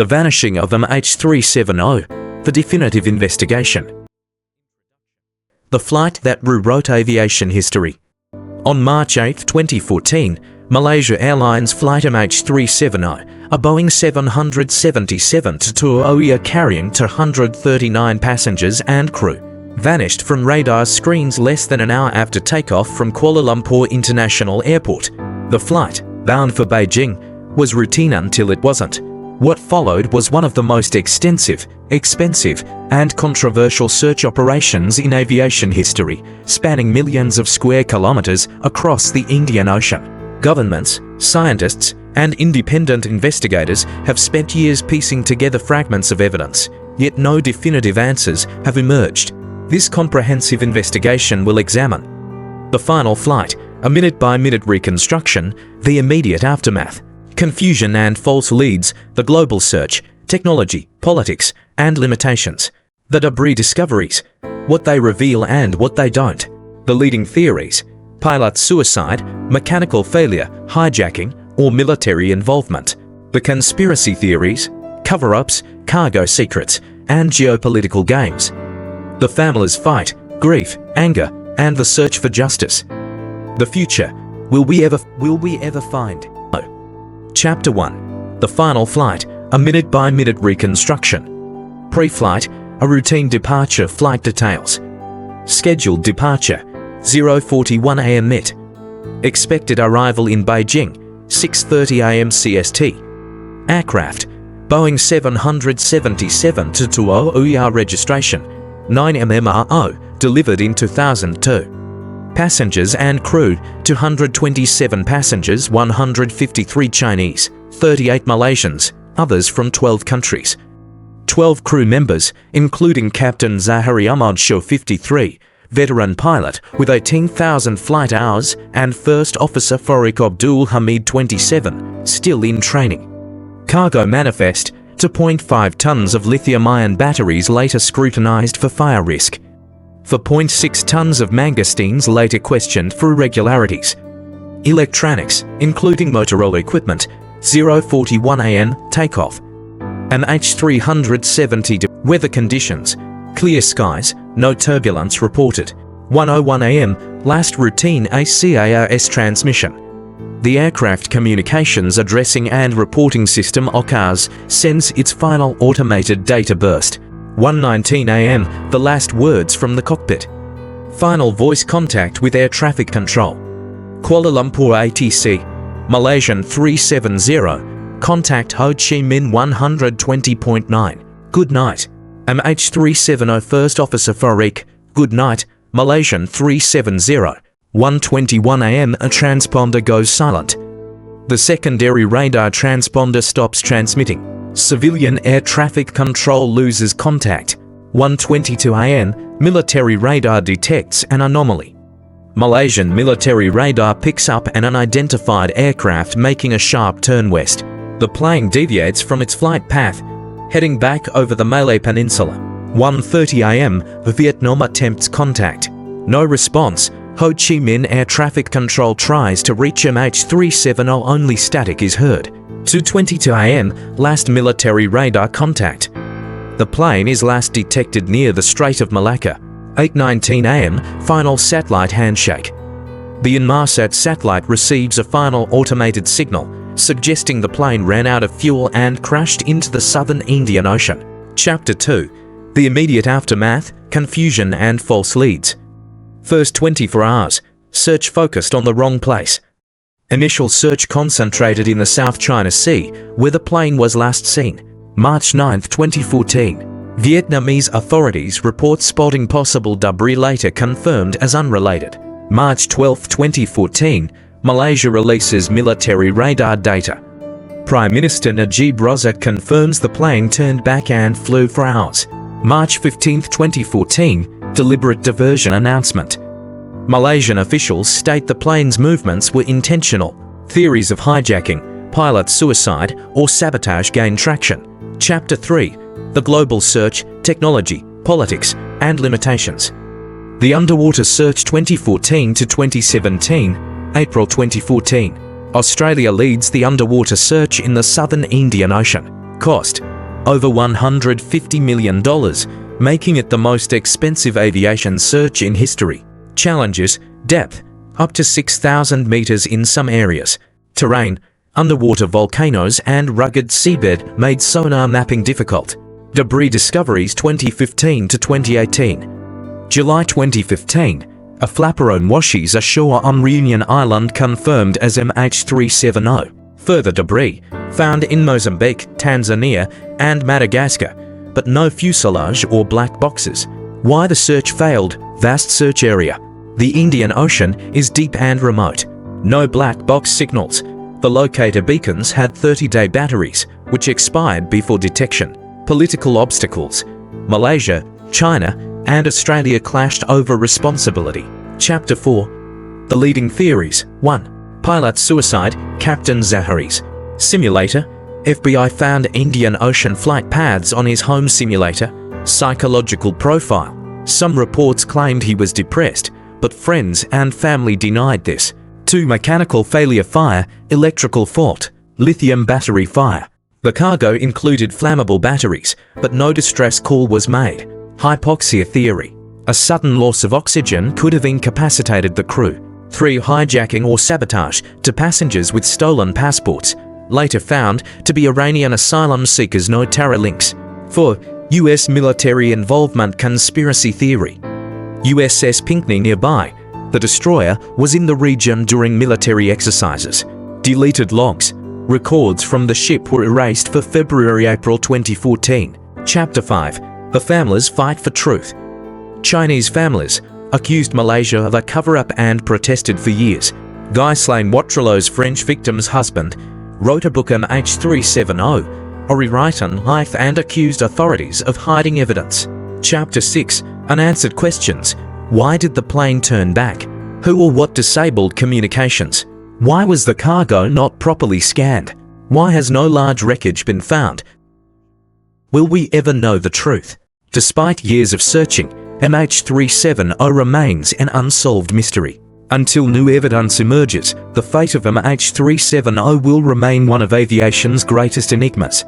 The vanishing of MH370, the definitive investigation. The flight that rewrote aviation history. On March 8, 2014, Malaysia Airlines Flight MH370, a Boeing 777-200 carrying 239 passengers and crew, vanished from radar screens less than an hour after takeoff from Kuala Lumpur International Airport. The flight, bound for Beijing, was routine until it wasn't. What followed was one of the most extensive, expensive, and controversial search operations in aviation history, spanning millions of square kilometers across the Indian Ocean. Governments, scientists, and independent investigators have spent years piecing together fragments of evidence, yet no definitive answers have emerged. This comprehensive investigation will examine the final flight, a minute-by-minute reconstruction, the immediate aftermath, confusion and false leads, the global search, technology, politics, and limitations, the debris discoveries, what they reveal and what they don't, the leading theories, pilot suicide, mechanical failure, hijacking, or military involvement, the conspiracy theories, cover-ups, cargo secrets, and geopolitical games, the family's fight, grief, anger, and the search for justice. The future. Will we ever find? Chapter 1. The final flight, a minute-by-minute reconstruction. Pre-flight, a routine departure, flight details. Scheduled departure, 0:41 am MIT. Expected arrival in Beijing, 6:30 am CST. Aircraft, Boeing 777-200 registration, 9 MMRO, delivered in 2002. Passengers and crew, 227 passengers, 153 Chinese, 38 Malaysians, others from 12 countries. 12 crew members, including Captain Zahari Ahmad Shah 53, veteran pilot with 18,000 flight hours, and First Officer Farouk Abdul Hamid 27, still in training. Cargo manifest, 2.5 tons of lithium-ion batteries later scrutinized for fire risk. 4.6 tons of mangastenes later questioned for irregularities. Electronics, including Motorola equipment, 0:41 am takeoff. MH370 weather conditions, clear skies, no turbulence reported. 1:01 am last routine ACARS transmission. The aircraft communications addressing and reporting system OCARS sends its final automated data burst. 1:19 am, the last words from the cockpit. Final voice contact with air traffic control. Kuala Lumpur ATC, Malaysian 370, contact Ho Chi Minh 120.9, good night. MH370 First Officer Farouk, good night, Malaysian 370, 1:21 am a transponder goes silent. The secondary radar transponder stops transmitting. Civilian air traffic control loses contact. 1:22 am, military radar detects an anomaly. Malaysian military radar picks up an unidentified aircraft making a sharp turn west. The plane deviates from its flight path, heading back over the Malay Peninsula. 1:30 am, Vietnam attempts contact. No response. Ho Chi Minh Air Traffic Control tries to reach MH370, only static is heard. 2:22 am, last military radar contact. The plane is last detected near the Strait of Malacca. 8:19 am, final satellite handshake. The Inmarsat satellite receives a final automated signal, suggesting the plane ran out of fuel and crashed into the southern Indian Ocean. Chapter 2. The immediate aftermath, confusion and false leads. First 24 hours, search focused on the wrong place. Initial search concentrated in the South China Sea, where the plane was last seen. March 9, 2014. Vietnamese authorities report spotting possible debris, later confirmed as unrelated. March 12, 2014. Malaysia releases military radar data. Prime Minister Najib Razak confirms the plane turned back and flew for hours. March 15, 2014. Deliberate diversion announcement. Malaysian officials state the plane's movements were intentional. Theories of hijacking, pilot suicide, or sabotage gain traction. Chapter 3. The global search, technology, politics, and limitations. The underwater search 2014 to 2017, April 2014. Australia leads the underwater search in the southern Indian Ocean. Cost, over $150 million, making it the most expensive aviation search in history. Challenges: depth, up to 6,000 meters in some areas. Terrain, underwater volcanoes and rugged seabed made sonar mapping difficult. Debris discoveries 2015 to 2018. July 2015, a flaperon washes ashore on Reunion Island confirmed as MH370. Further debris found in Mozambique, Tanzania, and Madagascar, but no fuselage or black boxes. Why the search failed? Vast search area. The Indian Ocean is deep and remote. No black box signals. The locator beacons had 30-day batteries, which expired before detection. Political obstacles. Malaysia, China, and Australia clashed over responsibility. Chapter 4. The leading theories. 1. Pilot suicide, Captain Zahary's simulator. FBI found Indian Ocean flight pads on his home simulator. Psychological profile. Some reports claimed he was depressed, but friends and family denied this. 2. Mechanical failure fire, electrical fault, lithium battery fire. The cargo included flammable batteries, but no distress call was made. Hypoxia theory. A sudden loss of oxygen could have incapacitated the crew. 3. Hijacking or sabotage to passengers with stolen passports, later found to be Iranian asylum seekers. No terror links. 4. US military involvement conspiracy theory. USS Pinckney nearby. The destroyer was in the region during military exercises. Deleted logs. Records from the ship were erased for February-April 2014. Chapter 5. The families fight for truth. Chinese families accused Malaysia of a cover-up and protested for years. Ghislaine Watrelot's French victim's husband wrote a book MH370, a rewrite on life, and accused authorities of hiding evidence. Chapter 6. Unanswered questions. Why did the plane turn back? Who or what disabled communications? Why was the cargo not properly scanned? Why has no large wreckage been found? Will we ever know the truth? Despite years of searching, MH370 remains an unsolved mystery. Until new evidence emerges, the fate of MH370 will remain one of aviation's greatest enigmas.